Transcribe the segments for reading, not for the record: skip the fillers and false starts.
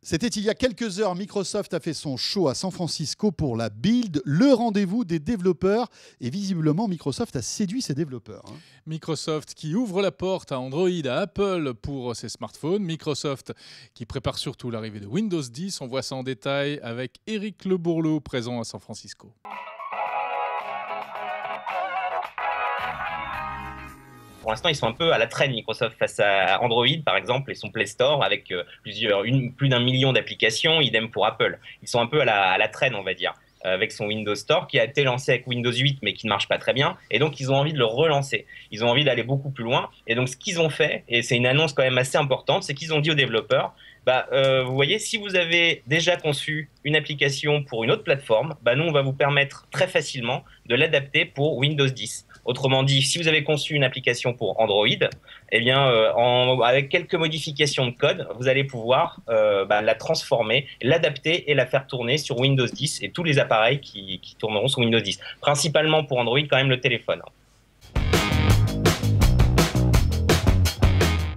C'était il y a quelques heures, Microsoft a fait son show à San Francisco pour la Build, le rendez-vous des développeurs. Et visiblement, Microsoft a séduit ses développeurs. Microsoft qui ouvre la porte à Android, à Apple pour ses smartphones. Microsoft qui prépare surtout l'arrivée de Windows 10. On voit ça en détail avec Éric Le Bourleau, présent à San Francisco. Pour l'instant, ils sont un peu à la traîne, Microsoft, face à Android, par exemple, et son Play Store, avec plus d'un million d'applications, idem pour Apple. Ils sont un peu à la traîne, on va dire, avec son Windows Store, qui a été lancé avec Windows 8, mais qui ne marche pas très bien, et donc ils ont envie de le relancer. Ils ont envie d'aller beaucoup plus loin, et donc ce qu'ils ont fait, et c'est une annonce quand même assez importante, c'est qu'ils ont dit aux développeurs, vous voyez, si vous avez déjà conçu une application pour une autre plateforme, nous, on va vous permettre très facilement de l'adapter pour Windows 10. Autrement dit, si vous avez conçu une application pour Android, eh bien, avec quelques modifications de code, vous allez pouvoir la transformer, l'adapter et la faire tourner sur Windows 10 et tous les appareils qui tourneront sur Windows 10. Principalement pour Android, quand même le téléphone.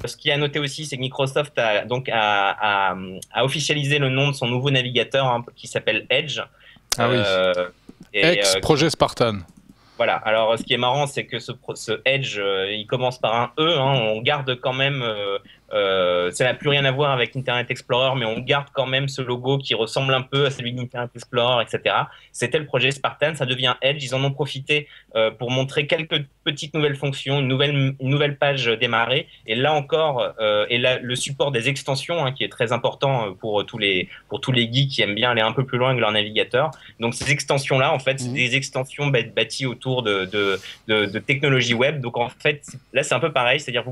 Ce qui est à noter aussi, c'est que Microsoft a officialisé le nom de son nouveau navigateur qui s'appelle Edge. Ah oui. Projet Spartan. Voilà, alors ce qui est marrant, c'est que ce Edge, il commence par un E, on garde quand même, ça n'a plus rien à voir avec Internet Explorer, mais on garde quand même ce logo qui ressemble un peu à celui d'Internet Explorer, etc. C'était le projet Spartan, ça devient Edge, ils en ont profité pour montrer quelques petites nouvelles fonctions, une nouvelle page démarrée, et là encore, le support des extensions, qui est très important pour tous les geeks qui aiment bien aller un peu plus loin que leur navigateur. Donc ces extensions-là, en fait, c'est des extensions bâties autour de technologies web. Donc en fait, là c'est un peu pareil, c'est-à-dire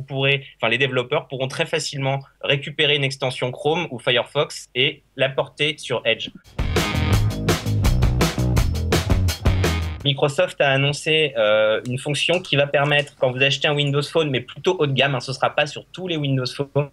les développeurs pourront très facilement récupérer une extension Chrome ou Firefox et la porter sur Edge. Microsoft a annoncé une fonction qui va permettre, quand vous achetez un Windows Phone, mais plutôt haut de gamme, ce ne sera pas sur tous les Windows Phone,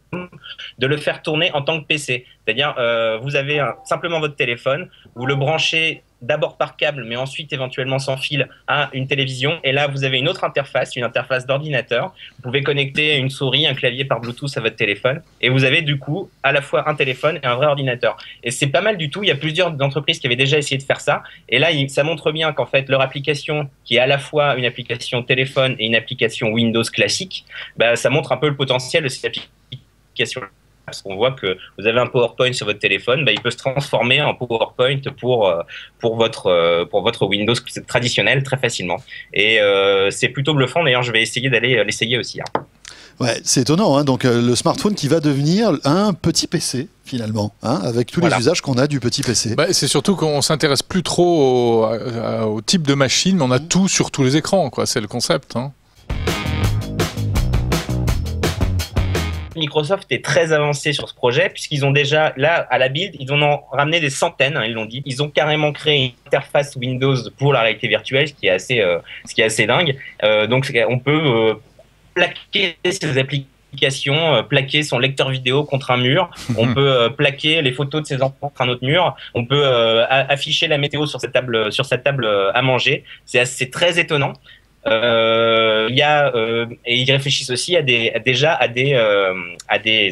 de le faire tourner en tant que PC. C'est-à-dire, vous avez simplement votre téléphone, vous le branchez d'abord par câble, mais ensuite éventuellement sans fil à une télévision. Et là, vous avez une autre interface, une interface d'ordinateur. Vous pouvez connecter une souris, un clavier par Bluetooth à votre téléphone. Et vous avez du coup à la fois un téléphone et un vrai ordinateur. Et c'est pas mal du tout. Il y a plusieurs entreprises qui avaient déjà essayé de faire ça. Et là, ça montre bien qu'en fait, leur application, qui est à la fois une application téléphone et une application Windows classique, ça montre un peu le potentiel de cette application. Parce qu'on voit que vous avez un PowerPoint sur votre téléphone, il peut se transformer en PowerPoint pour votre Windows traditionnel très facilement. Et c'est plutôt bluffant. D'ailleurs, je vais essayer d'aller l'essayer aussi. Ouais, c'est étonnant. Donc le smartphone qui va devenir un petit PC finalement, avec tous les usages qu'on a du petit PC. C'est surtout qu'on s'intéresse plus trop au type de machine, mais on a tout sur tous les écrans, quoi. C'est le concept. Microsoft est très avancé sur ce projet puisqu'ils ont déjà, là, à la Build, ils en ont ramené des centaines, ils l'ont dit. Ils ont carrément créé une interface Windows pour la réalité virtuelle, ce qui est assez dingue. Donc, on peut plaquer ses applications, plaquer son lecteur vidéo contre un mur. On peut plaquer les photos de ses enfants contre un autre mur. On peut afficher la météo sur sa table à manger. C'est très étonnant. Et ils réfléchissent aussi à des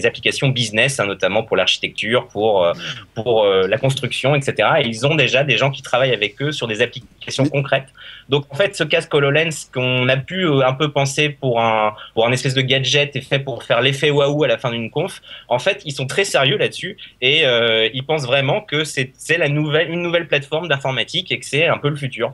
applications business, notamment pour l'architecture, pour la construction, etc. Et ils ont déjà des gens qui travaillent avec eux sur des applications concrètes. Donc en fait, ce casque HoloLens qu'on a pu un peu penser pour un espèce de gadget et fait pour faire l'effet waouh à la fin d'une conf, en fait, ils sont très sérieux là-dessus et ils pensent vraiment que c'est une nouvelle plateforme d'informatique et que c'est un peu le futur.